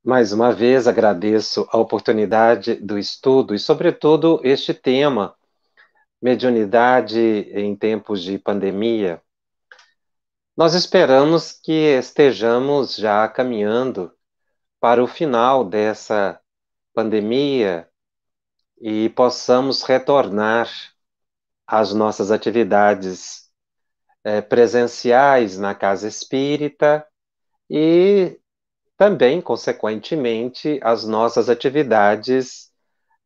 Mais uma vez agradeço a oportunidade do estudo e, sobretudo, este tema, mediunidade em tempos de pandemia. Nós esperamos que estejamos já caminhando para o final dessa pandemia e possamos retornar às nossas atividades presenciais na casa espírita e também, consequentemente, às nossas atividades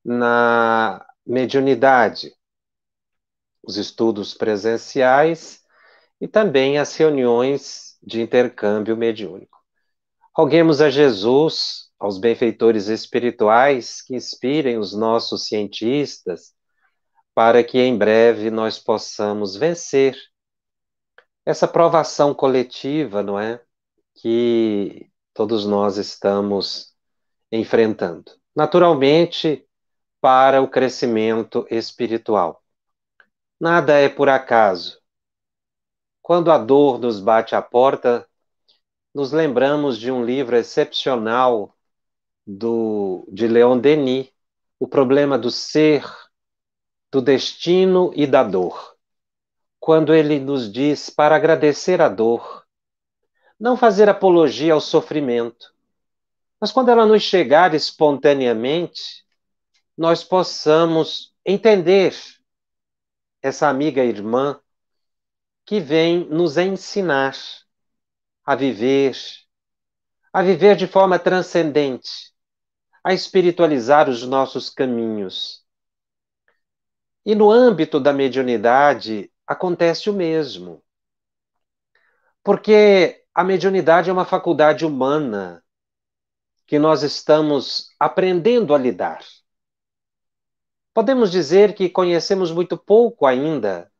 na mediunidade, os estudos presenciais e também as reuniões de intercâmbio mediúnico. Roguemos a Jesus, aos benfeitores espirituais, que inspirem os nossos cientistas, para que em breve nós possamos vencer essa provação coletiva, não é? Que todos nós estamos enfrentando. Naturalmente, para o crescimento espiritual. Nada é por acaso. Quando a dor nos bate à porta, nos lembramos de um livro excepcional de Leon Denis, O Problema do Ser, do Destino e da Dor. Quando ele nos diz para agradecer a dor, não fazer apologia ao sofrimento, mas quando ela nos chegar espontaneamente, nós possamos entender essa amiga irmã que vem nos ensinar a viver, a viver de forma transcendente, a espiritualizar os nossos caminhos. E no âmbito da mediunidade acontece o mesmo, porque a mediunidade é uma faculdade humana que nós estamos aprendendo a lidar. Podemos dizer que conhecemos muito pouco ainda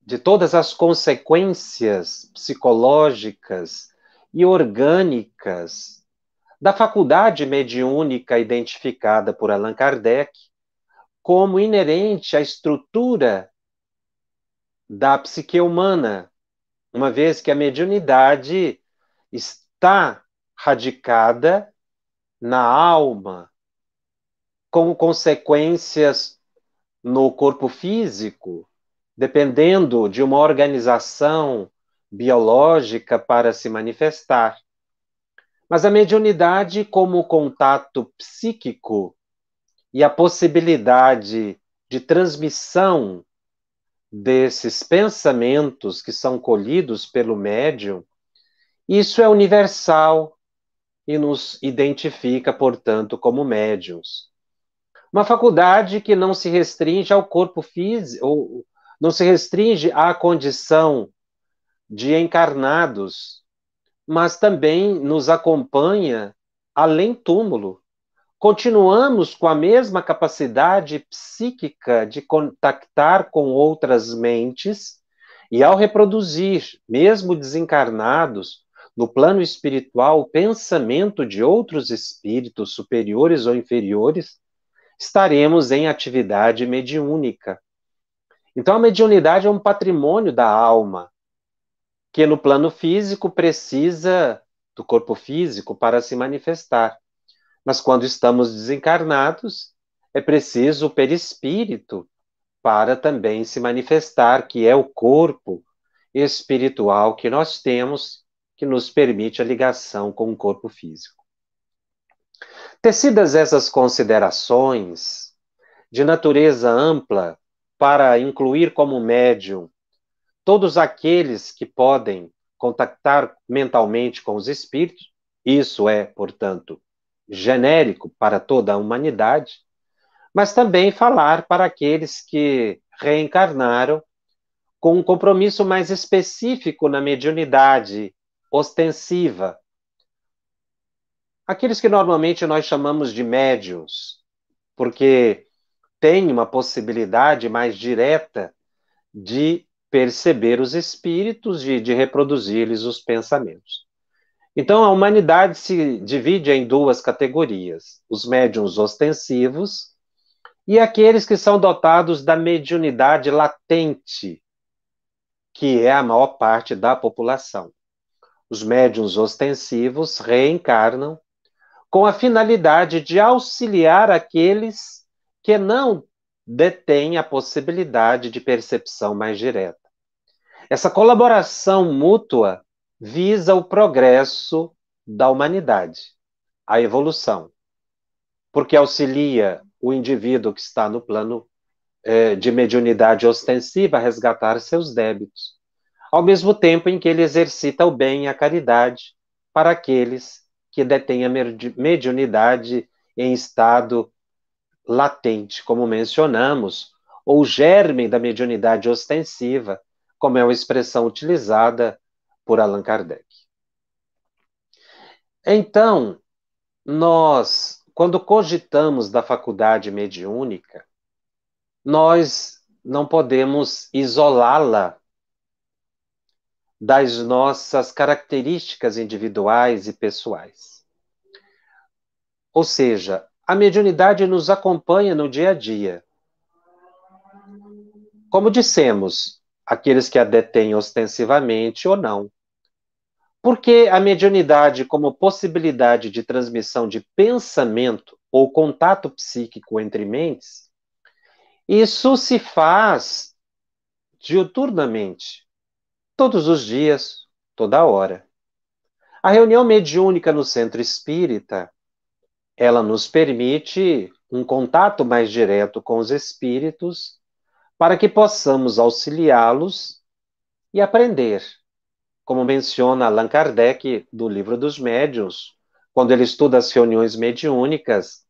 de todas as consequências psicológicas e orgânicas da faculdade mediúnica identificada por Allan Kardec como inerente à estrutura da psique humana, uma vez que a mediunidade está radicada na alma, com consequências no corpo físico, dependendo de uma organização biológica para se manifestar. Mas a mediunidade, como contato psíquico e a possibilidade de transmissão desses pensamentos que são colhidos pelo médium, isso é universal e nos identifica, portanto, como médiums. Uma faculdade que não se restringe ao corpo físico, ou não se restringe à condição de encarnados, mas também nos acompanha além túmulo. Continuamos com a mesma capacidade psíquica de contactar com outras mentes e, ao reproduzir, mesmo desencarnados, no plano espiritual, o pensamento de outros espíritos superiores ou inferiores, estaremos em atividade mediúnica. Então, a mediunidade é um patrimônio da alma, que no plano físico precisa do corpo físico para se manifestar. Mas quando estamos desencarnados, é preciso o perispírito para também se manifestar, que é o corpo espiritual que nós temos, que nos permite a ligação com o corpo físico. Tecidas essas considerações de natureza ampla, para incluir como médium todos aqueles que podem contactar mentalmente com os espíritos, isso é, portanto, genérico para toda a humanidade, mas também falar para aqueles que reencarnaram com um compromisso mais específico na mediunidade ostensiva. Aqueles que normalmente nós chamamos de médiuns, porque têm uma possibilidade mais direta de perceber os espíritos e de reproduzir-lhes os pensamentos. Então, a humanidade se divide em duas categorias: os médiuns ostensivos e aqueles que são dotados da mediunidade latente, que é a maior parte da população. Os médiuns ostensivos reencarnam com a finalidade de auxiliar aqueles que não detêm a possibilidade de percepção mais direta. Essa colaboração mútua visa o progresso da humanidade, a evolução, porque auxilia o indivíduo que está no plano de mediunidade ostensiva a resgatar seus débitos, ao mesmo tempo em que ele exercita o bem e a caridade para aqueles que detêm a mediunidade em estado latente, como mencionamos, ou germe da mediunidade ostensiva, como é uma expressão utilizada por Allan Kardec. Então, nós, quando cogitamos da faculdade mediúnica, nós não podemos isolá-la das nossas características individuais e pessoais. Ou seja, a mediunidade nos acompanha no dia a dia. Como dissemos, aqueles que a detêm ostensivamente ou não. Porque a mediunidade, como possibilidade de transmissão de pensamento ou contato psíquico entre mentes, isso se faz diuturnamente, todos os dias, toda hora. A reunião mediúnica no centro espírita, ela nos permite um contato mais direto com os espíritos, para que possamos auxiliá-los e aprender. Como menciona Allan Kardec do Livro dos Médiuns, quando ele estuda as reuniões mediúnicas,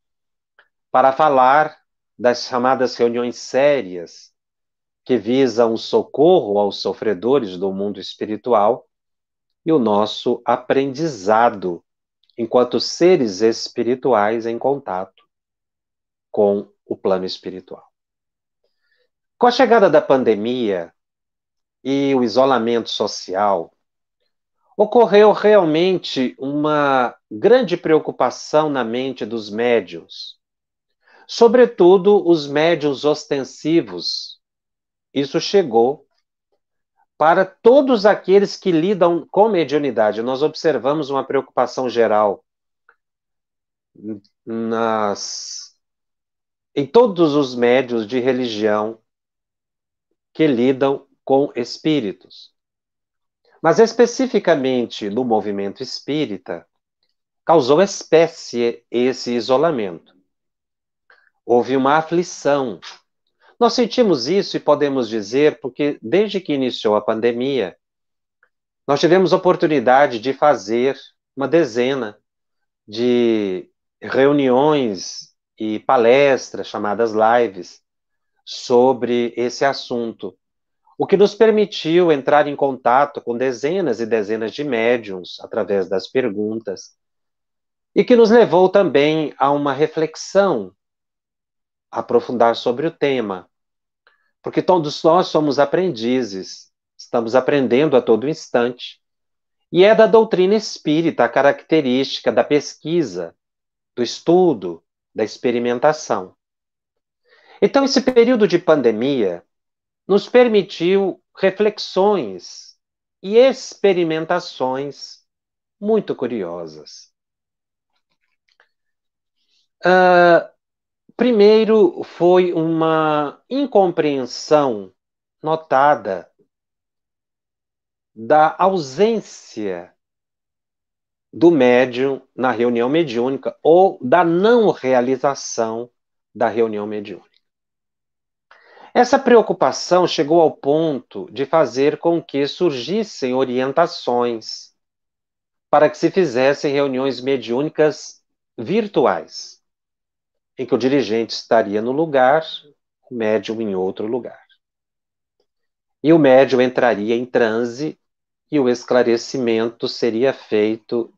para falar das chamadas reuniões sérias, que visam o socorro aos sofredores do mundo espiritual e o nosso aprendizado enquanto seres espirituais em contato com o plano espiritual. Com a chegada da pandemia e o isolamento social, ocorreu realmente uma grande preocupação na mente dos médiuns, sobretudo os médiuns ostensivos. Isso chegou para todos aqueles que lidam com mediunidade. Nós observamos uma preocupação geral em todos os médiuns de religião que lidam com espíritos. Mas especificamente no movimento espírita, causou espécie esse isolamento. Houve uma aflição. Nós sentimos isso e podemos dizer porque desde que iniciou a pandemia, nós tivemos oportunidade de fazer uma dezena de reuniões e palestras chamadas lives sobre esse assunto, o que nos permitiu entrar em contato com dezenas e dezenas de médiuns através das perguntas e que nos levou também a uma reflexão, a aprofundar sobre o tema, porque todos nós somos aprendizes, estamos aprendendo a todo instante, e é da doutrina espírita a característica da pesquisa, do estudo, da experimentação. Então, esse período de pandemia nos permitiu reflexões e experimentações muito curiosas. Primeiro, foi uma incompreensão notada da ausência do médium na reunião mediúnica ou da não realização da reunião mediúnica. Essa preocupação chegou ao ponto de fazer com que surgissem orientações para que se fizessem reuniões mediúnicas virtuais, em que o dirigente estaria no lugar, o médium em outro lugar. E o médium entraria em transe e o esclarecimento seria feito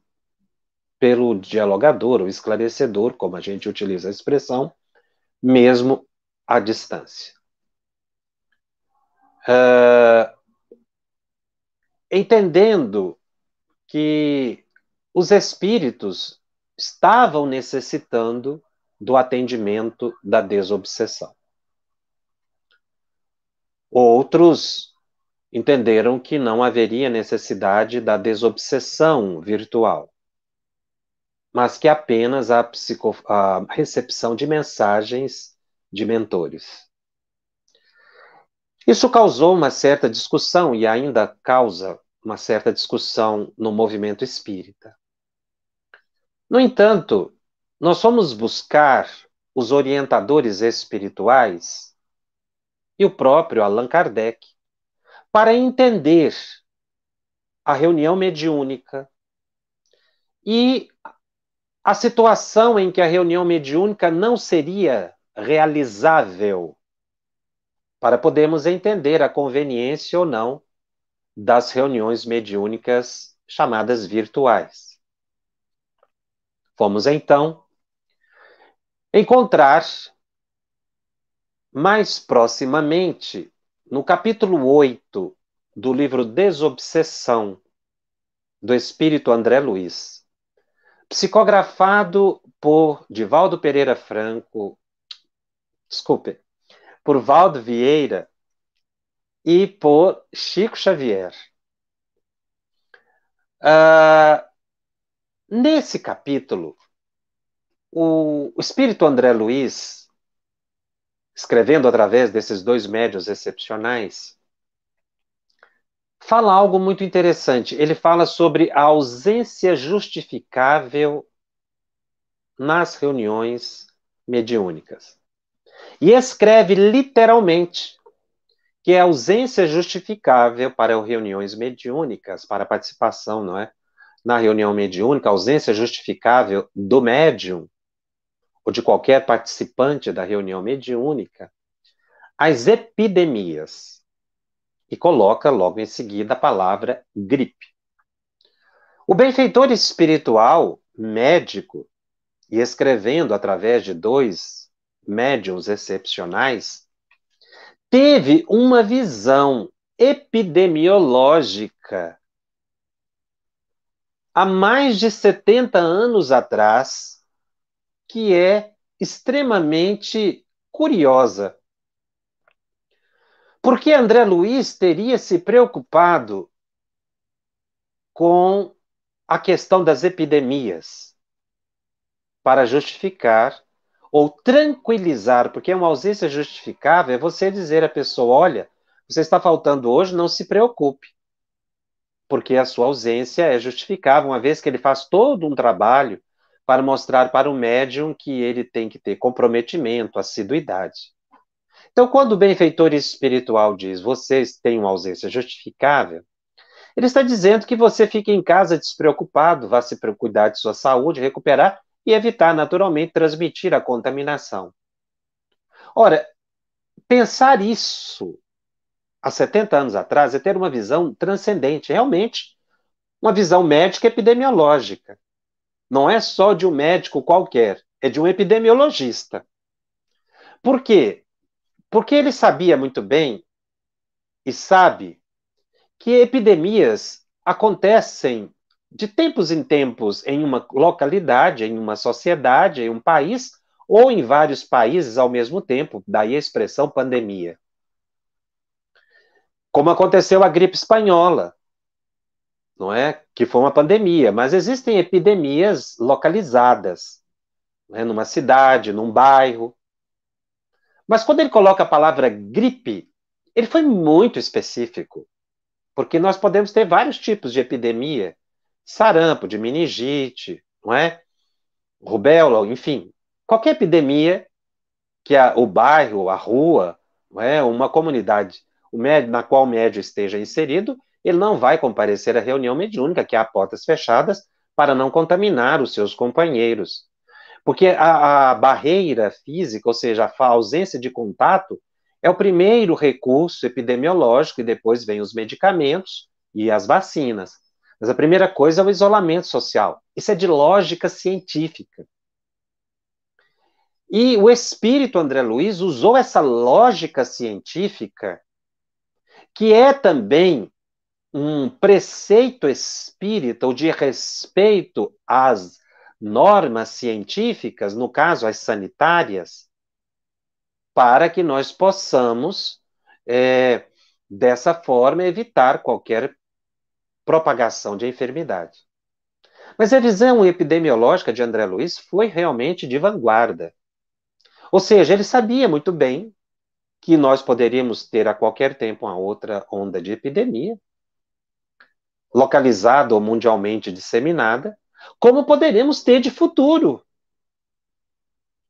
pelo dialogador, o esclarecedor, como a gente utiliza a expressão, mesmo à distância. Entendendo que os espíritos estavam necessitando do atendimento da desobsessão. Outros entenderam que não haveria necessidade da desobsessão virtual. mas que apenas a recepção de mensagens de mentores. Isso causou uma certa discussão e ainda causa uma certa discussão no movimento espírita. No entanto, nós fomos buscar os orientadores espirituais e o próprio Allan Kardec para entender a reunião mediúnica e a situação em que a reunião mediúnica não seria realizável, para podermos entender a conveniência ou não das reuniões mediúnicas chamadas virtuais. Fomos então encontrar mais proximamente no capítulo 8 do livro Desobsessão, do espírito André Luiz, psicografado por Divaldo Pereira Franco, desculpe, por Valdo Vieira e por Chico Xavier. Nesse capítulo, o espírito André Luiz, escrevendo através desses dois médiuns excepcionais, fala algo muito interessante. Ele fala sobre a ausência justificável nas reuniões mediúnicas. E escreve literalmente que é a ausência justificável para reuniões mediúnicas, para participação, não é? Na reunião mediúnica, a ausência justificável do médium ou de qualquer participante da reunião mediúnica, as epidemias. E coloca logo em seguida a palavra gripe. O benfeitor espiritual, médico, e escrevendo através de dois médiuns excepcionais, teve uma visão epidemiológica há mais de 70 anos atrás, que é extremamente curiosa. Porque André Luiz teria se preocupado com a questão das epidemias para justificar ou tranquilizar, porque uma ausência justificável é você dizer à pessoa, olha, você está faltando hoje, não se preocupe, porque a sua ausência é justificável, uma vez que ele faz todo um trabalho para mostrar para o médium que ele tem que ter comprometimento, assiduidade. Então, quando o benfeitor espiritual diz, vocês têm uma ausência justificável, ele está dizendo que você fique em casa despreocupado, vá se cuidar de sua saúde, recuperar e evitar naturalmente transmitir a contaminação. Ora, pensar isso há 70 anos atrás é ter uma visão transcendente, realmente, uma visão médica epidemiológica. Não é só de um médico qualquer, é de um epidemiologista. Por quê? Porque ele sabia muito bem e sabe que epidemias acontecem de tempos em tempos em uma localidade, em uma sociedade, em um país, ou em vários países ao mesmo tempo, daí a expressão pandemia. Como aconteceu a gripe espanhola, não é? Que foi uma pandemia, mas existem epidemias localizadas, né? Numa cidade, num bairro. Mas quando ele coloca a palavra gripe, ele foi muito específico, porque nós podemos ter vários tipos de epidemia, sarampo, de meningite, não é? Rubéola, enfim, qualquer epidemia que o bairro, a rua, não é? Uma comunidade na qual o médium esteja inserido, ele não vai comparecer à reunião mediúnica, que há portas fechadas, para não contaminar os seus companheiros. Porque a barreira física, ou seja, a ausência de contato, é o primeiro recurso epidemiológico e depois vem os medicamentos e as vacinas. Mas a primeira coisa é o isolamento social. Isso é de lógica científica. E o espírito André Luiz usou essa lógica científica, que é também um preceito espírita ou de respeito às normas científicas, no caso as sanitárias, para que nós possamos, dessa forma, evitar qualquer propagação de enfermidade. Mas a visão epidemiológica de André Luiz foi realmente de vanguarda. Ou seja, ele sabia muito bem que nós poderíamos ter a qualquer tempo uma outra onda de epidemia, localizada ou mundialmente disseminada, como poderemos ter de futuro,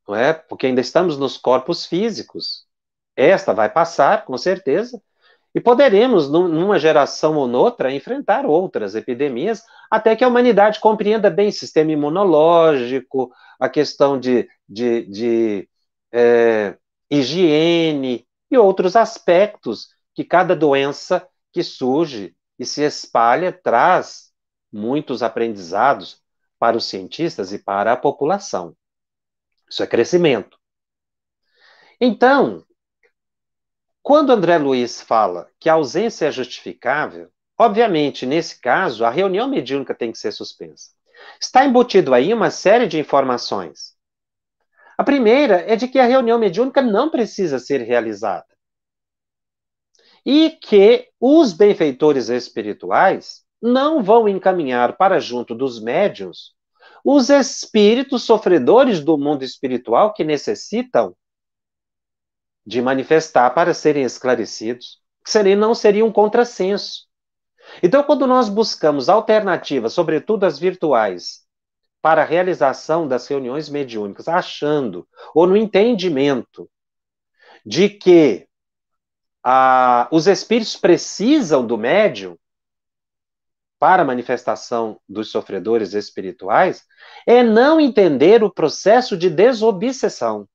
não é? Porque ainda estamos nos corpos físicos. Esta vai passar, com certeza, e poderemos, numa geração ou noutra, enfrentar outras epidemias, até que a humanidade compreenda bem o sistema imunológico, a questão de higiene e outros aspectos que cada doença que surge e se espalha traz muitos aprendizados para os cientistas e para a população. Isso é crescimento. Então, quando André Luiz fala que a ausência é justificável, obviamente, nesse caso, a reunião mediúnica tem que ser suspensa. Está embutido aí uma série de informações. A primeira é de que a reunião mediúnica não precisa ser realizada. E que os benfeitores espirituais não vão encaminhar para junto dos médiuns os espíritos sofredores do mundo espiritual que necessitam de manifestar para serem esclarecidos, que não seria um contrassenso. Então, quando nós buscamos alternativas, sobretudo as virtuais, para a realização das reuniões mediúnicas, achando, ou no entendimento, de que os espíritos precisam do médium para a manifestação dos sofredores espirituais, é não entender o processo de desobsessão,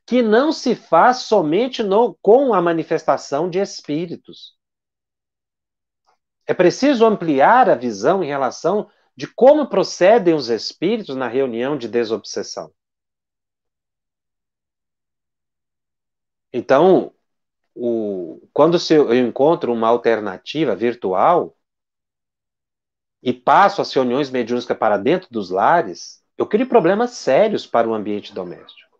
que não se faz somente com a manifestação de espíritos. É preciso ampliar a visão em relação de como procedem os espíritos na reunião de desobsessão. Então, quando eu encontro uma alternativa virtual e passo as reuniões mediúnicas para dentro dos lares, eu crio problemas sérios para o ambiente doméstico.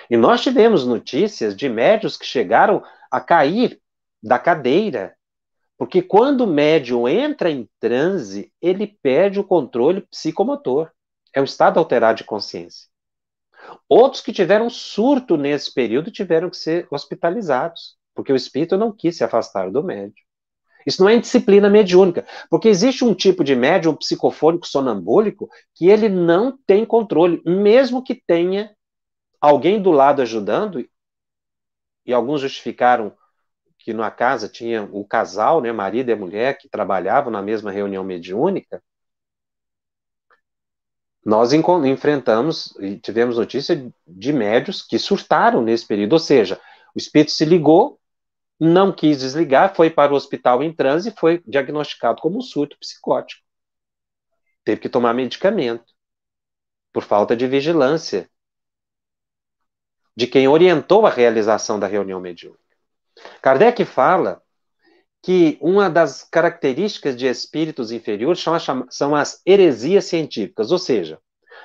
E nós tivemos notícias de médiuns que chegaram a cair da cadeira, porque quando o médium entra em transe, ele perde o controle psicomotor. É um estado alterado de consciência. Outros que tiveram surto nesse período tiveram que ser hospitalizados, porque o espírito não quis se afastar do médium. Isso não é disciplina mediúnica, porque existe um tipo de médium psicofônico sonambúlico que ele não tem controle, mesmo que tenha alguém do lado ajudando, e alguns justificaram que na casa tinha o casal, né, marido e mulher, que trabalhavam na mesma reunião mediúnica. Nós enfrentamos e tivemos notícia de médios que surtaram nesse período, ou seja, o espírito se ligou, não quis desligar, foi para o hospital em transe e foi diagnosticado como um surto psicótico. Teve que tomar medicamento por falta de vigilância de quem orientou a realização da reunião mediúnica. Kardec fala que uma das características de espíritos inferiores são as heresias científicas, ou seja,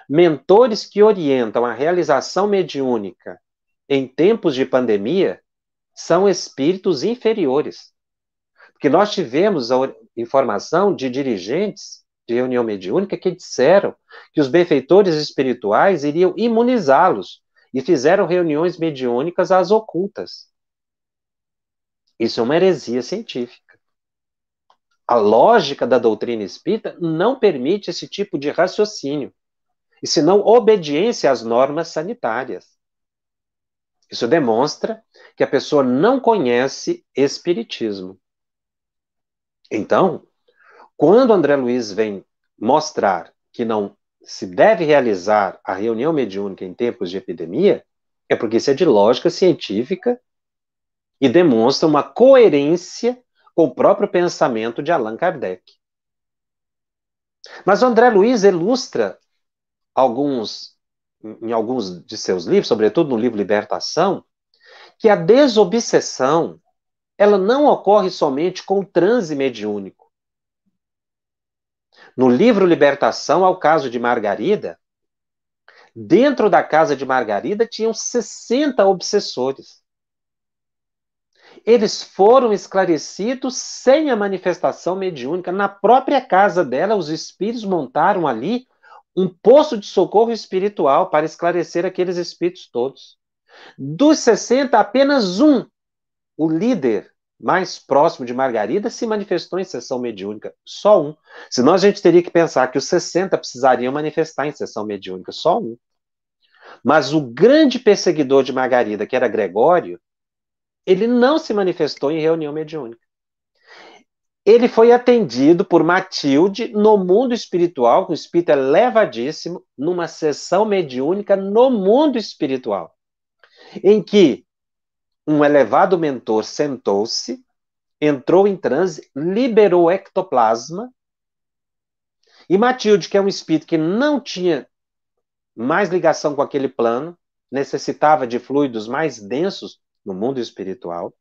mentores que orientam a realização mediúnica em tempos de pandemia são espíritos inferiores. Porque nós tivemos a informação de dirigentes de reunião mediúnica que disseram que os benfeitores espirituais iriam imunizá-los e fizeram reuniões mediúnicas às ocultas. Isso é uma heresia científica. A lógica da doutrina espírita não permite esse tipo de raciocínio, e senão obediência às normas sanitárias. Isso demonstra que a pessoa não conhece espiritismo. Então, quando André Luiz vem mostrar que não se deve realizar a reunião mediúnica em tempos de epidemia, é porque isso é de lógica científica e demonstra uma coerência com o próprio pensamento de Allan Kardec. Mas o André Luiz ilustra em alguns de seus livros, sobretudo no livro Libertação, que a desobsessão ela não ocorre somente com o transe mediúnico. No livro Libertação, ao caso de Margarida, dentro da casa de Margarida tinham 60 obsessores. Eles foram esclarecidos sem a manifestação mediúnica. Na própria casa dela, os espíritos montaram ali um poço de socorro espiritual para esclarecer aqueles espíritos todos. Dos 60, apenas um, o líder mais próximo de Margarida, se manifestou em sessão mediúnica. Só um. Senão a gente teria que pensar que os 60 precisariam manifestar em sessão mediúnica. Só um. Mas o grande perseguidor de Margarida, que era Gregório, ele não se manifestou em reunião mediúnica. Ele foi atendido por Matilde no mundo espiritual, o espírito elevadíssimo, numa sessão mediúnica no mundo espiritual, em que um elevado mentor sentou-se, entrou em transe, liberou o ectoplasma, e Matilde, que é um espírito que não tinha mais ligação com aquele plano, necessitava de fluidos mais densos no mundo espiritual,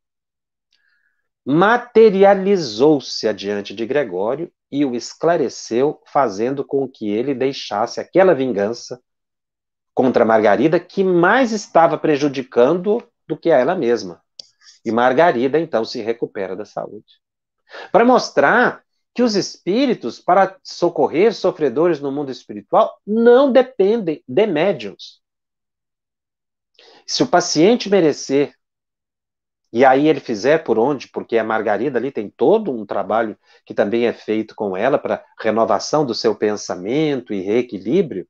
materializou-se adiante de Gregório e o esclareceu, fazendo com que ele deixasse aquela vingança contra Margarida, que mais estava prejudicando do que a ela mesma. E Margarida, então, se recupera da saúde. Para mostrar que os espíritos, para socorrer sofredores no mundo espiritual, não dependem de médiuns. Se o paciente merecer, e aí ele fizer por onde, porque a Margarida ali tem todo um trabalho que também é feito com ela para renovação do seu pensamento e reequilíbrio,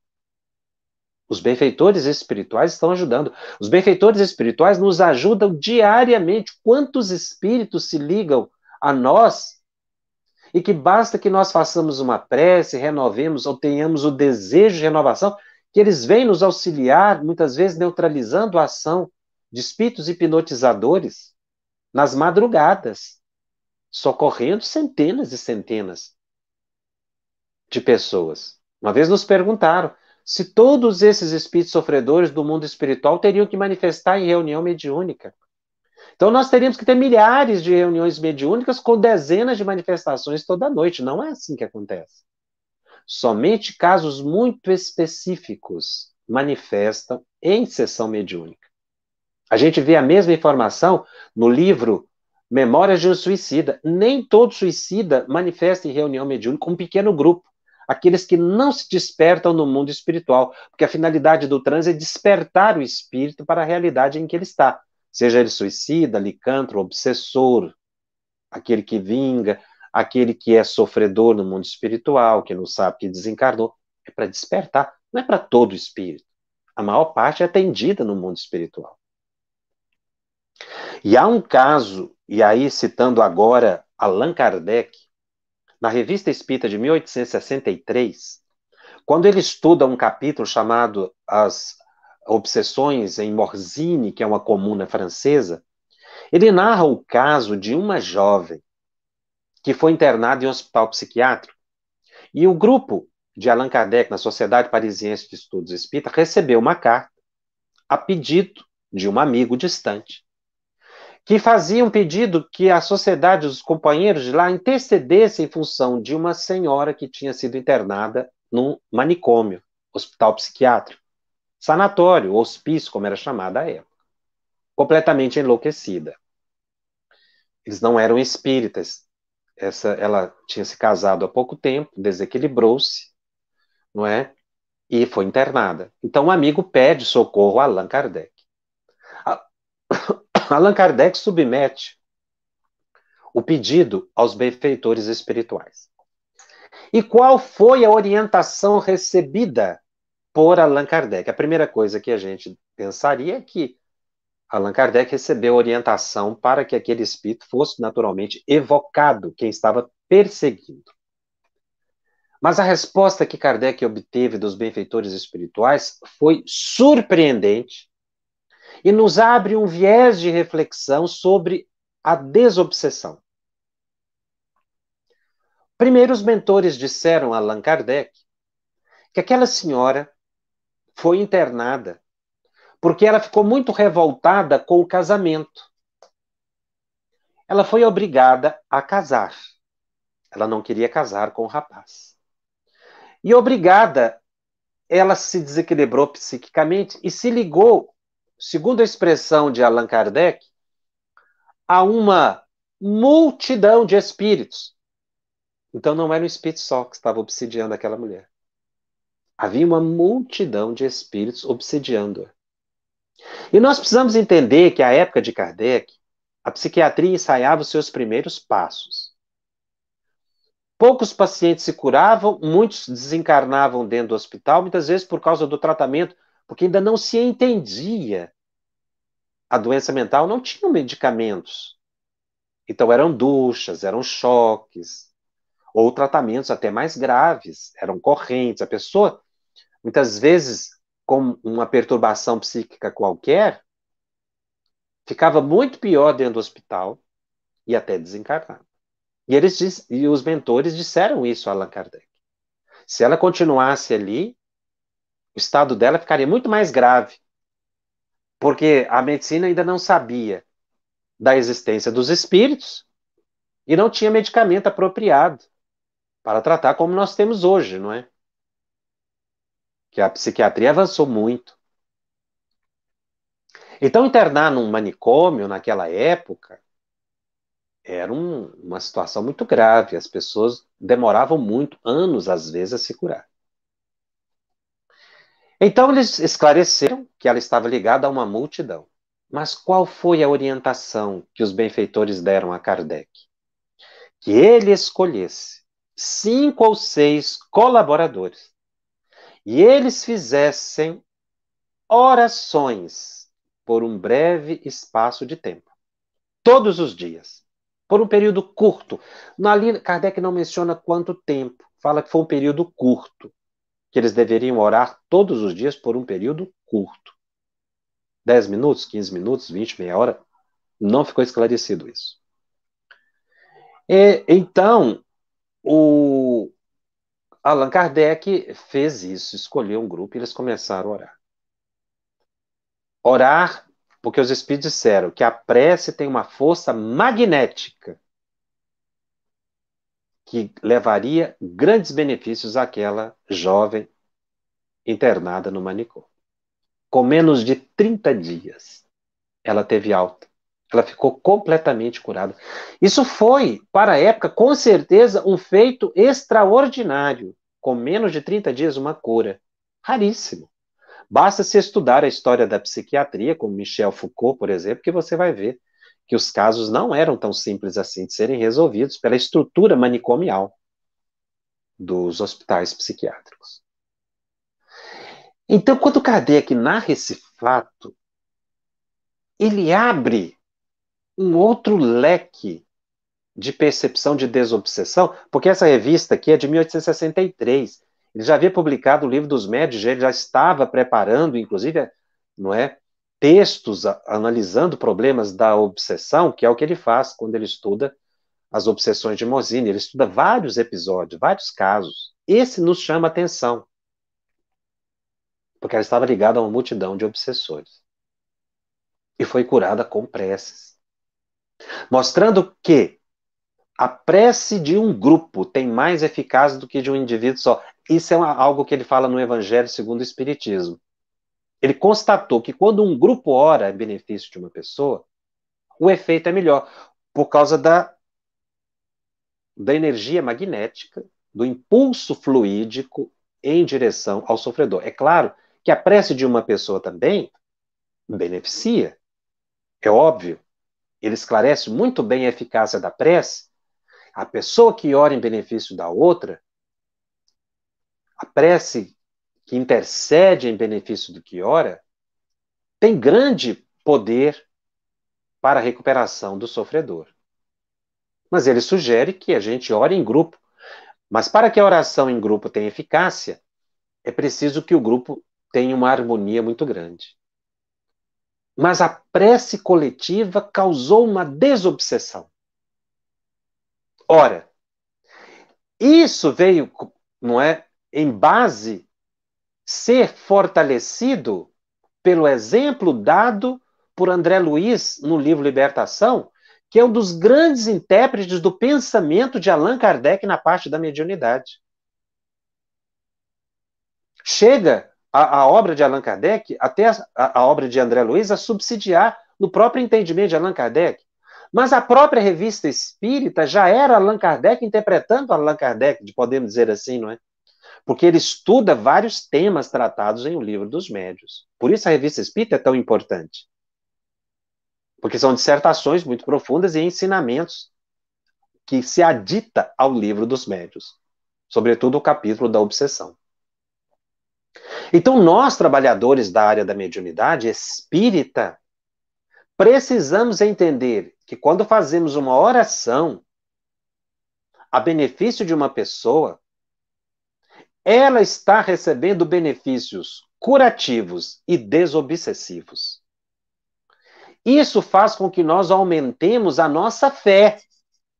os benfeitores espirituais estão ajudando. Os benfeitores espirituais nos ajudam diariamente. Quantos espíritos se ligam a nós e que basta que nós façamos uma prece, renovemos ou tenhamos o desejo de renovação, que eles vêm nos auxiliar, muitas vezes neutralizando a ação de espíritos hipnotizadores nas madrugadas, socorrendo centenas e centenas de pessoas. Uma vez nos perguntaram se todos esses espíritos sofredores do mundo espiritual teriam que manifestar em reunião mediúnica. Então nós teríamos que ter milhares de reuniões mediúnicas com dezenas de manifestações toda noite. Não é assim que acontece. Somente casos muito específicos manifestam em sessão mediúnica. A gente vê a mesma informação no livro Memórias de um Suicida. Nem todo suicida manifesta em reunião mediúnica, um pequeno grupo. Aqueles que não se despertam no mundo espiritual, porque a finalidade do transe é despertar o espírito para a realidade em que ele está. Seja ele suicida, licântropo, obsessor, aquele que vinga, aquele que é sofredor no mundo espiritual, que não sabe que desencarnou. É para despertar, não é para todo espírito. A maior parte é atendida no mundo espiritual. E há um caso, e aí citando agora Allan Kardec, na Revista Espírita de 1863, quando ele estuda um capítulo chamado As Obsessões em Morzine, que é uma comuna francesa, ele narra o caso de uma jovem que foi internada em um hospital psiquiátrico. E o grupo de Allan Kardec, na Sociedade Parisiense de Estudos Espírita, recebeu uma carta a pedido de um amigo distante, que fazia um pedido que a sociedade, os companheiros de lá, intercedessem em função de uma senhora que tinha sido internada num manicômio, hospital psiquiátrico, sanatório, hospício, como era chamada à época, completamente enlouquecida. Eles não eram espíritas. Ela tinha se casado há pouco tempo, desequilibrou-se, não é? E foi internada. Então um amigo pede socorro a Allan Kardec. Allan Kardec submete o pedido aos benfeitores espirituais. E qual foi a orientação recebida por Allan Kardec? A primeira coisa que a gente pensaria é que Allan Kardec recebeu orientação para que aquele espírito fosse naturalmente evocado, quem estava perseguindo. Mas a resposta que Kardec obteve dos benfeitores espirituais foi surpreendente e nos abre um viés de reflexão sobre a desobsessão. Primeiro, os mentores disseram a Allan Kardec que aquela senhora foi internada porque ela ficou muito revoltada com o casamento. Ela foi obrigada a casar. Ela não queria casar com o rapaz. E obrigada, ela se desequilibrou psiquicamente e se ligou, segundo a expressão de Allan Kardec, a uma multidão de espíritos. Então não era um espírito só que estava obsidiando aquela mulher. Havia uma multidão de espíritos obsidiando-a. E nós precisamos entender que, à época de Kardec, a psiquiatria ensaiava os seus primeiros passos. Poucos pacientes se curavam, muitos desencarnavam dentro do hospital, muitas vezes por causa do tratamento, porque ainda não se entendia a doença mental, não tinham medicamentos. Então eram duchas, eram choques, ou tratamentos até mais graves, eram correntes. A pessoa, muitas vezes, com uma perturbação psíquica qualquer, ficava muito pior dentro do hospital e até desencarnava. E os mentores disseram isso a Allan Kardec. Se ela continuasse ali, o estado dela ficaria muito mais grave, porque a medicina ainda não sabia da existência dos espíritos e não tinha medicamento apropriado para tratar como nós temos hoje, não é? Que a psiquiatria avançou muito. Então, internar num manicômio naquela época era uma situação muito grave. As pessoas demoravam muito, anos às vezes, a se curar. Então, eles esclareceram que ela estava ligada a uma multidão. Mas qual foi a orientação que os benfeitores deram a Kardec? Que ele escolhesse 5 ou 6 colaboradores e eles fizessem orações por um breve espaço de tempo, todos os dias, por um período curto. Ali, Kardec não menciona quanto tempo, fala que foi um período curto, que eles deveriam orar todos os dias por um período curto. 10 minutos, 15 minutos, 20, meia hora, não ficou esclarecido isso. Então, o Allan Kardec fez isso, escolheu um grupo e eles começaram a orar. Orar, porque os espíritos disseram que a prece tem uma força magnética que levaria grandes benefícios àquela jovem internada no manicômio. Com menos de 30 dias, ela teve alta. Ela ficou completamente curada. Isso foi, para a época, com certeza, um feito extraordinário. Com menos de 30 dias, uma cura. Raríssimo. Basta se estudar a história da psiquiatria, como Michel Foucault, por exemplo, que você vai ver que os casos não eram tão simples assim de serem resolvidos pela estrutura manicomial dos hospitais psiquiátricos. Então, quando Kardec narra esse fato, ele abre um outro leque de percepção de desobsessão, porque essa revista aqui é de 1863. Ele já havia publicado o Livro dos Médiuns, ele já estava preparando, inclusive, não é, textos analisando problemas da obsessão, que é o que ele faz quando ele estuda as obsessões de Mozzini. Ele estuda vários episódios, vários casos. Esse nos chama a atenção, porque ela estava ligada a uma multidão de obsessores. E foi curada com preces. Mostrando que a prece de um grupo tem mais eficácia do que de um indivíduo só. Isso é algo que ele fala no Evangelho segundo o Espiritismo. Ele constatou que quando um grupo ora em benefício de uma pessoa, o efeito é melhor, por causa da energia magnética, do impulso fluídico em direção ao sofredor. É claro que a prece de uma pessoa também beneficia, é óbvio. Ele esclarece muito bem a eficácia da prece. A pessoa que ora em benefício da outra, a prece que intercede em benefício do que ora, tem grande poder para a recuperação do sofredor. Mas ele sugere que a gente ore em grupo. Mas para que a oração em grupo tenha eficácia, é preciso que o grupo tenha uma harmonia muito grande. Mas a prece coletiva causou uma desobsessão. Ora, isso veio, não é, em base ser fortalecido pelo exemplo dado por André Luiz no livro Libertação, que é um dos grandes intérpretes do pensamento de Allan Kardec na parte da mediunidade. Chega a obra de Allan Kardec, até a obra de André Luiz, a subsidiar no próprio entendimento de Allan Kardec. Mas a própria revista espírita já era Allan Kardec interpretando Allan Kardec, podemos dizer assim, não é? Porque ele estuda vários temas tratados em O Livro dos Médiuns. Por isso a revista espírita é tão importante. Porque são dissertações muito profundas e ensinamentos que se adita ao Livro dos Médiuns. Sobretudo o capítulo da obsessão. Então, nós, trabalhadores da área da mediunidade espírita, precisamos entender que quando fazemos uma oração a benefício de uma pessoa, ela está recebendo benefícios curativos e desobsessivos. Isso faz com que nós aumentemos a nossa fé.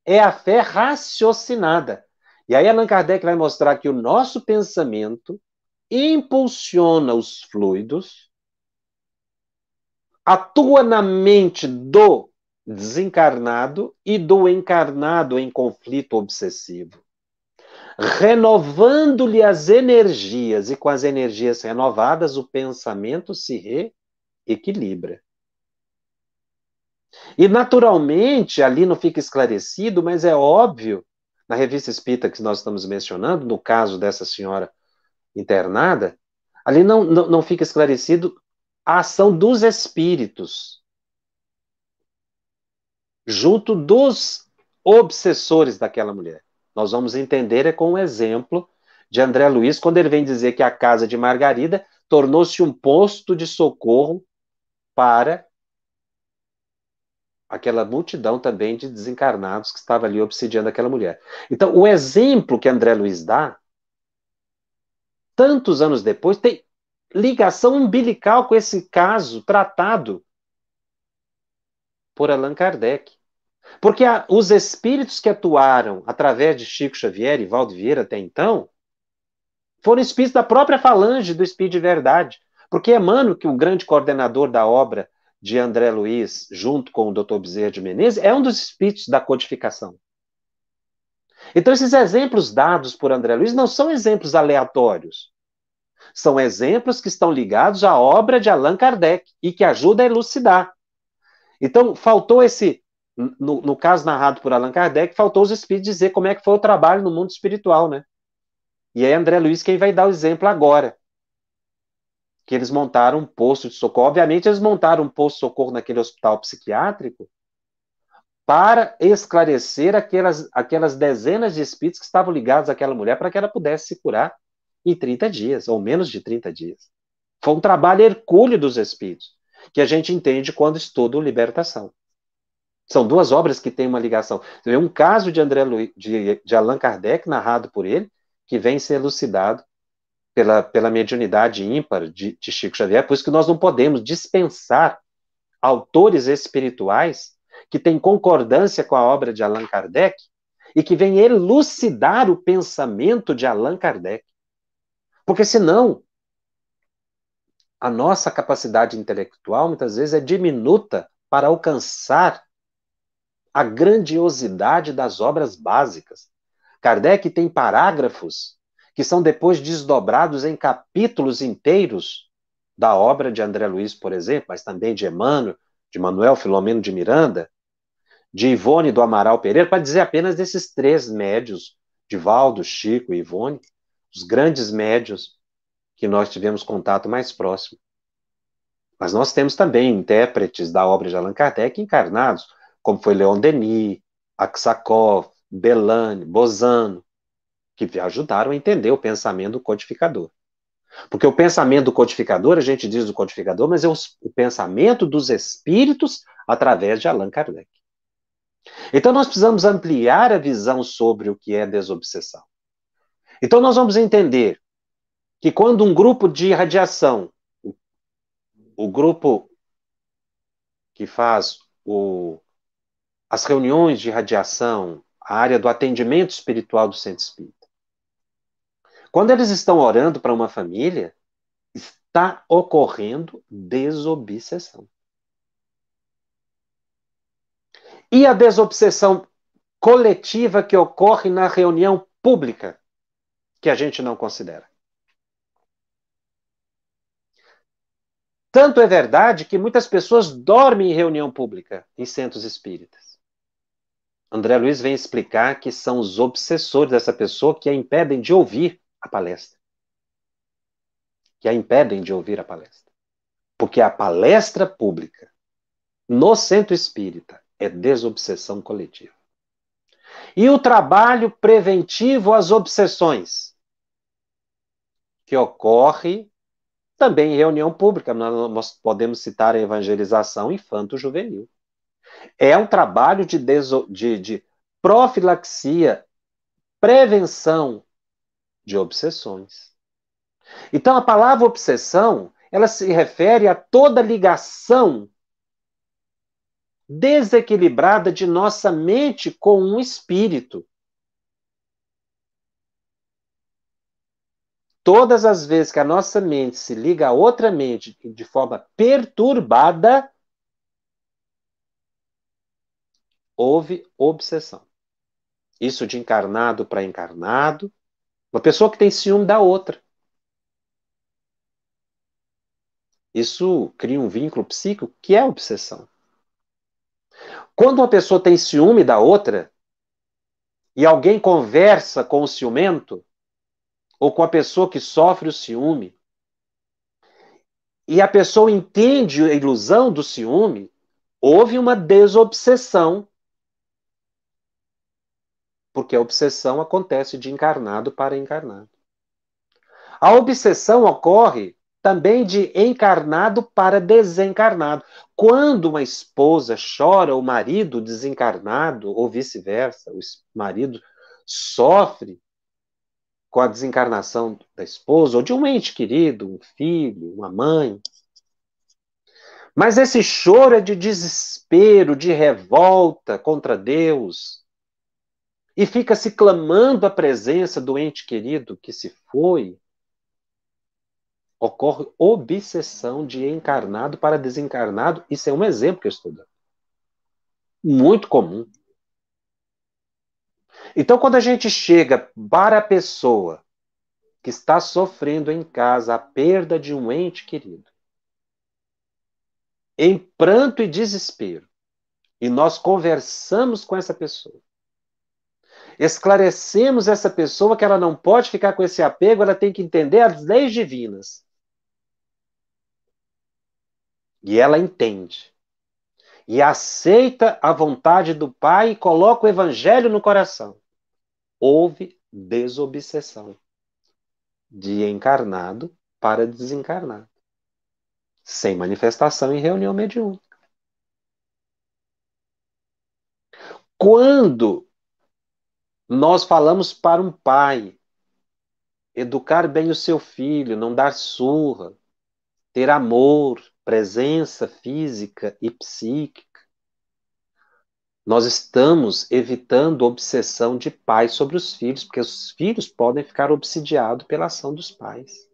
É a fé raciocinada. E aí Allan Kardec vai mostrar que o nosso pensamento impulsiona os fluidos, atua na mente do desencarnado e do encarnado em conflito obsessivo, renovando-lhe as energias, e com as energias renovadas, o pensamento se reequilibra. E, naturalmente, ali não fica esclarecido, mas é óbvio, na revista espírita que nós estamos mencionando, no caso dessa senhora internada, ali não fica esclarecido a ação dos espíritos junto dos obsessores daquela mulher. Nós vamos entender com o exemplo de André Luiz, quando ele vem dizer que a casa de Margarida tornou-se um posto de socorro para aquela multidão também de desencarnados que estava ali obsidiando aquela mulher. Então, o exemplo que André Luiz dá, tantos anos depois, tem ligação umbilical com esse caso tratado por Allan Kardec. Porque os espíritos que atuaram através de Chico Xavier e Valdo Vieira até então, foram espíritos da própria falange do Espírito de Verdade. Porque Emmanuel, que o grande coordenador da obra de André Luiz, junto com o Dr. Bezerra de Menezes, é um dos espíritos da codificação. Então, esses exemplos dados por André Luiz não são exemplos aleatórios. São exemplos que estão ligados à obra de Allan Kardec e que ajudam a elucidar. Então, faltou no caso narrado por Allan Kardec, faltou os espíritos dizer como é que foi o trabalho no mundo espiritual, né? E é André Luiz quem vai dar o exemplo agora. Que eles montaram um posto de socorro. Obviamente, eles montaram um posto de socorro naquele hospital psiquiátrico para esclarecer aquelas dezenas de espíritos que estavam ligados àquela mulher para que ela pudesse se curar em 30 dias, ou menos de 30 dias. Foi um trabalho hercúleo dos espíritos, que a gente entende quando estuda o Libertação. São duas obras que têm uma ligação. Tem um caso de André Luiz, de Allan Kardec, narrado por ele, que vem ser elucidado pela mediunidade ímpar de Chico Xavier, por isso que nós não podemos dispensar autores espirituais que têm concordância com a obra de Allan Kardec e que vêm elucidar o pensamento de Allan Kardec. Porque senão, a nossa capacidade intelectual muitas vezes é diminuta para alcançar a grandiosidade das obras básicas. Kardec tem parágrafos que são depois desdobrados em capítulos inteiros da obra de André Luiz, por exemplo, mas também de Emmanuel, de Manuel Filomeno de Miranda, de Ivone do Amaral Pereira, para dizer apenas desses três médios, de Valdo, Chico e Ivone, os grandes médios que nós tivemos contato mais próximo. Mas nós temos também intérpretes da obra de Allan Kardec encarnados, como foi Leon Denis, Aksakov, Belane, Bozano, que ajudaram a entender o pensamento do codificador. Porque o pensamento do codificador, a gente diz do codificador, mas é o pensamento dos espíritos através de Allan Kardec. Então nós precisamos ampliar a visão sobre o que é desobsessão. Então nós vamos entender que quando um grupo de radiação, o grupo que faz as reuniões de radiação, a área do atendimento espiritual do centro espírita, quando eles estão orando para uma família, está ocorrendo desobsessão. E a desobsessão coletiva que ocorre na reunião pública, que a gente não considera. Tanto é verdade que muitas pessoas dormem em reunião pública, em centros espíritas. André Luiz vem explicar que são os obsessores dessa pessoa que a impedem de ouvir a palestra. Que a impedem de ouvir a palestra. Porque a palestra pública no centro espírita é desobsessão coletiva. E o trabalho preventivo às obsessões, que ocorre também em reunião pública. Nós podemos citar a evangelização infanto-juvenil. É um trabalho de profilaxia, prevenção de obsessões. Então, a palavra obsessão, ela se refere a toda ligação desequilibrada de nossa mente com um espírito. Todas as vezes que a nossa mente se liga a outra mente de forma perturbada, houve obsessão. Isso de encarnado para encarnado. Uma pessoa que tem ciúme da outra. Isso cria um vínculo psíquico que é obsessão. Quando uma pessoa tem ciúme da outra, e alguém conversa com o ciumento, ou com a pessoa que sofre o ciúme, e a pessoa entende a ilusão do ciúme, houve uma desobsessão. Porque a obsessão acontece de encarnado para encarnado. A obsessão ocorre também de encarnado para desencarnado. Quando uma esposa chora o marido desencarnado, ou vice-versa, o marido sofre com a desencarnação da esposa, ou de um ente querido, um filho, uma mãe. Mas esse choro é de desespero, de revolta contra Deus, e fica se clamando a presença do ente querido que se foi, ocorre obsessão de encarnado para desencarnado. Isso é um exemplo que eu estou dando. Muito comum. Então, quando a gente chega para a pessoa que está sofrendo em casa a perda de um ente querido, em pranto e desespero, e nós conversamos com essa pessoa, esclarecemos essa pessoa que ela não pode ficar com esse apego, ela tem que entender as leis divinas. E ela entende. E aceita a vontade do Pai e coloca o Evangelho no coração. Houve desobsessão de encarnado para desencarnado, sem manifestação em reunião mediúnica. Quando nós falamos para um pai educar bem o seu filho, não dar surra, ter amor, presença física e psíquica, nós estamos evitando obsessão de pais sobre os filhos, porque os filhos podem ficar obsidiados pela ação dos pais,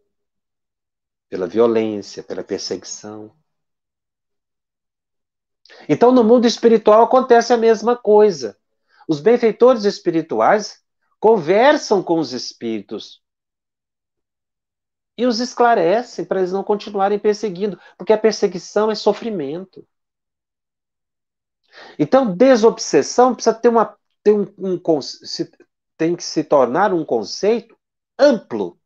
pela violência, pela perseguição. Então, no mundo espiritual acontece a mesma coisa. Os benfeitores espirituais conversam com os espíritos e os esclarecem para eles não continuarem perseguindo, porque a perseguição é sofrimento. Então, desobsessão precisa ter tem que se tornar um conceito amplo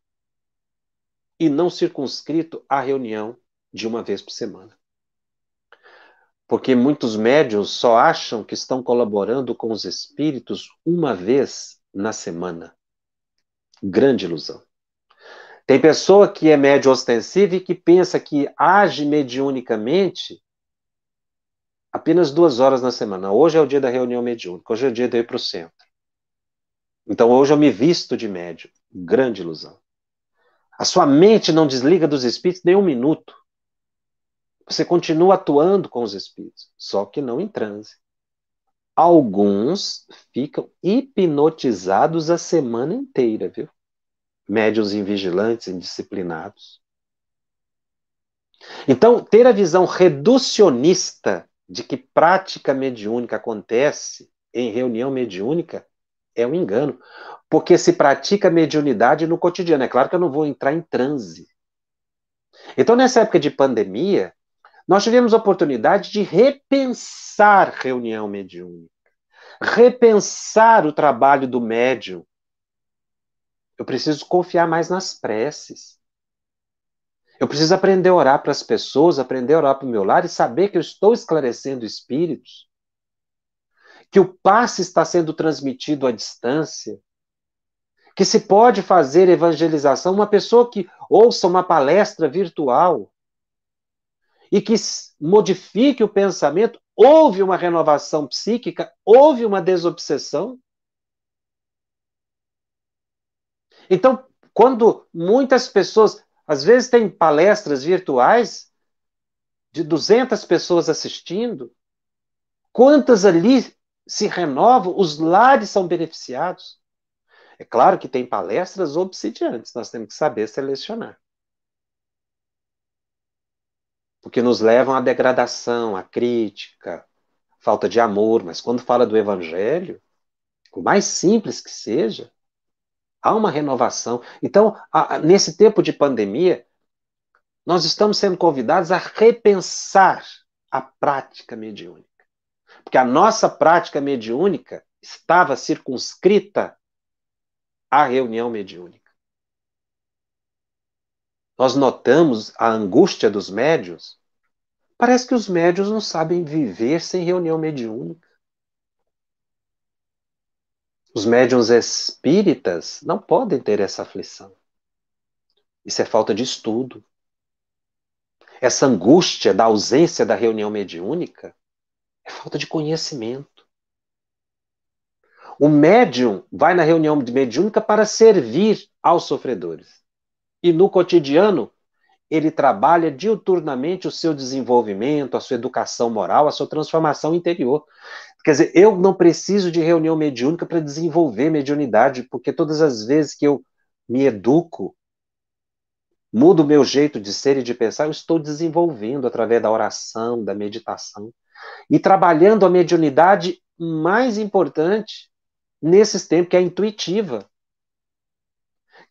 e não circunscrito à reunião de uma vez por semana. Porque muitos médiuns só acham que estão colaborando com os espíritos uma vez na semana. Grande ilusão. Tem pessoa que é médium ostensivo e que pensa que age mediunicamente apenas 2 horas na semana. Hoje é o dia da reunião mediúnica, hoje é o dia de eu ir para o centro. Então hoje eu me visto de médium. Grande ilusão. A sua mente não desliga dos espíritos nem um minuto. Você continua atuando com os espíritos, só que não em transe. Alguns ficam hipnotizados a semana inteira, viu? Médiuns invigilantes, indisciplinados. Então, ter a visão reducionista de que prática mediúnica acontece em reunião mediúnica é um engano, porque se pratica mediunidade no cotidiano. É claro que eu não vou entrar em transe. Então, nessa época de pandemia, nós tivemos a oportunidade de repensar reunião mediúnica, repensar o trabalho do médium. Eu preciso confiar mais nas preces. Eu preciso aprender a orar para as pessoas, aprender a orar para o meu lar e saber que eu estou esclarecendo espíritos, que o passe está sendo transmitido à distância, que se pode fazer evangelização. Uma pessoa que ouça uma palestra virtual e que modifique o pensamento, houve uma renovação psíquica, houve uma desobsessão. Então, quando muitas pessoas, às vezes tem palestras virtuais de 200 pessoas assistindo, quantas ali se renovam, os lares são beneficiados. É claro que tem palestras obsidiantes, nós temos que saber selecionar. Porque nos levam à degradação, à crítica, falta de amor, mas quando fala do evangelho, por mais simples que seja, há uma renovação. Então, nesse tempo de pandemia, nós estamos sendo convidados a repensar a prática mediúnica. Porque a nossa prática mediúnica estava circunscrita à reunião mediúnica. Nós notamos a angústia dos médiuns. Parece que os médiuns não sabem viver sem reunião mediúnica. Os médiuns espíritas não podem ter essa aflição. Isso é falta de estudo. Essa angústia da ausência da reunião mediúnica é falta de conhecimento. O médium vai na reunião mediúnica para servir aos sofredores. E no cotidiano, ele trabalha diuturnamente o seu desenvolvimento, a sua educação moral, a sua transformação interior. Quer dizer, eu não preciso de reunião mediúnica para desenvolver mediunidade, porque todas as vezes que eu me educo, mudo o meu jeito de ser e de pensar, eu estou desenvolvendo através da oração, da meditação, e trabalhando a mediunidade mais importante nesses tempos, que é a intuitiva.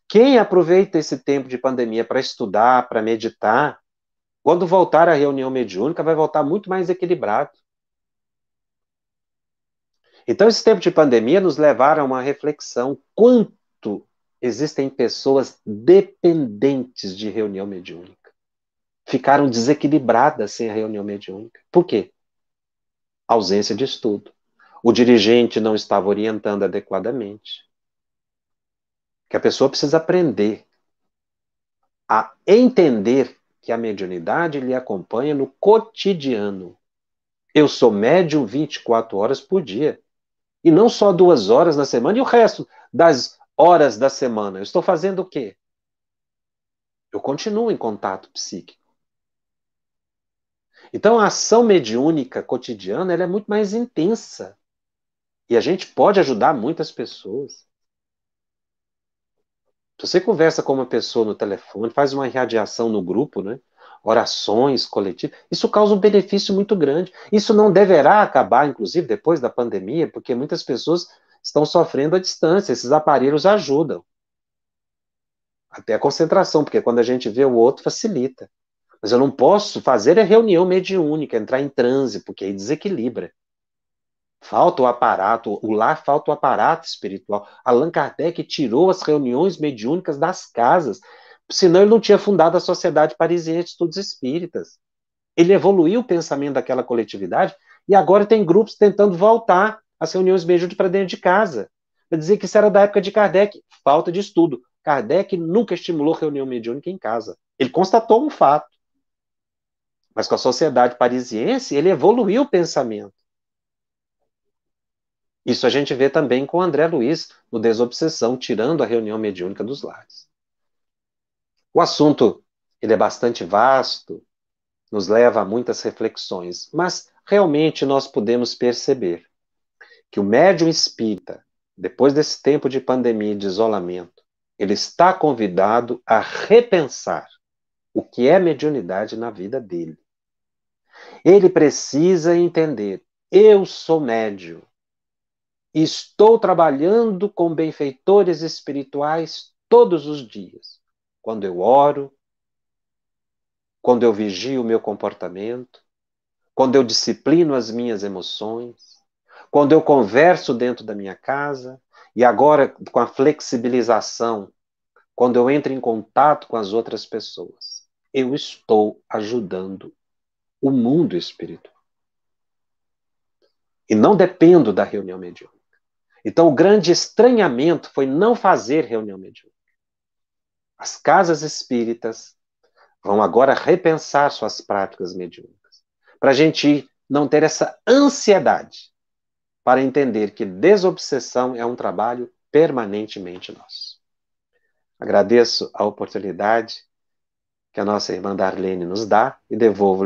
Quem aproveita esse tempo de pandemia para estudar, para meditar, quando voltar à reunião mediúnica, vai voltar muito mais equilibrado. Então, esse tempo de pandemia nos levaram a uma reflexão. Quanto existem pessoas dependentes de reunião mediúnica? Ficaram desequilibradas sem a reunião mediúnica. Por quê? Ausência de estudo. O dirigente não estava orientando adequadamente. Que a pessoa precisa aprender a entender que a mediunidade lhe acompanha no cotidiano. Eu sou médium 24 horas por dia. E não só 2 horas na semana, e o resto das horas da semana. Eu estou fazendo o quê? Eu continuo em contato psíquico. Então, a ação mediúnica cotidiana ela é muito mais intensa. E a gente pode ajudar muitas pessoas. Se você conversa com uma pessoa no telefone, faz uma irradiação no grupo, né? Orações coletivas, isso causa um benefício muito grande. Isso não deverá acabar, inclusive, depois da pandemia, porque muitas pessoas estão sofrendo à distância. Esses aparelhos ajudam. Até a concentração, porque quando a gente vê o outro, facilita. Mas eu não posso fazer a reunião mediúnica, entrar em transe, porque aí desequilibra. Falta o aparato, o lar falta o aparato espiritual. Allan Kardec tirou as reuniões mediúnicas das casas, senão ele não tinha fundado a Sociedade Parisiense de Estudos Espíritas. Ele evoluiu o pensamento daquela coletividade e agora tem grupos tentando voltar as reuniões mediúnicas para dentro de casa. Para dizer que isso era da época de Kardec. Falta de estudo. Kardec nunca estimulou reunião mediúnica em casa. Ele constatou um fato. Mas com a Sociedade Parisiense, ele evoluiu o pensamento. Isso a gente vê também com o André Luiz, no Desobsessão, tirando a reunião mediúnica dos lares. O assunto ele é bastante vasto, nos leva a muitas reflexões, mas realmente nós podemos perceber que o médium espírita, depois desse tempo de pandemia e de isolamento, ele está convidado a repensar o que é mediunidade na vida dele. Ele precisa entender, eu sou médium, estou trabalhando com benfeitores espirituais todos os dias. Quando eu oro, quando eu vigio o meu comportamento, quando eu disciplino as minhas emoções, quando eu converso dentro da minha casa, e agora com a flexibilização, quando eu entro em contato com as outras pessoas, eu estou ajudando o mundo espiritual. E não dependo da reunião mediúnica. Então, o grande estranhamento foi não fazer reunião mediúnica. As casas espíritas vão agora repensar suas práticas mediúnicas, para a gente não ter essa ansiedade, para entender que desobsessão é um trabalho permanentemente nosso. Agradeço a oportunidade que a nossa irmã Darlene nos dá e devolvo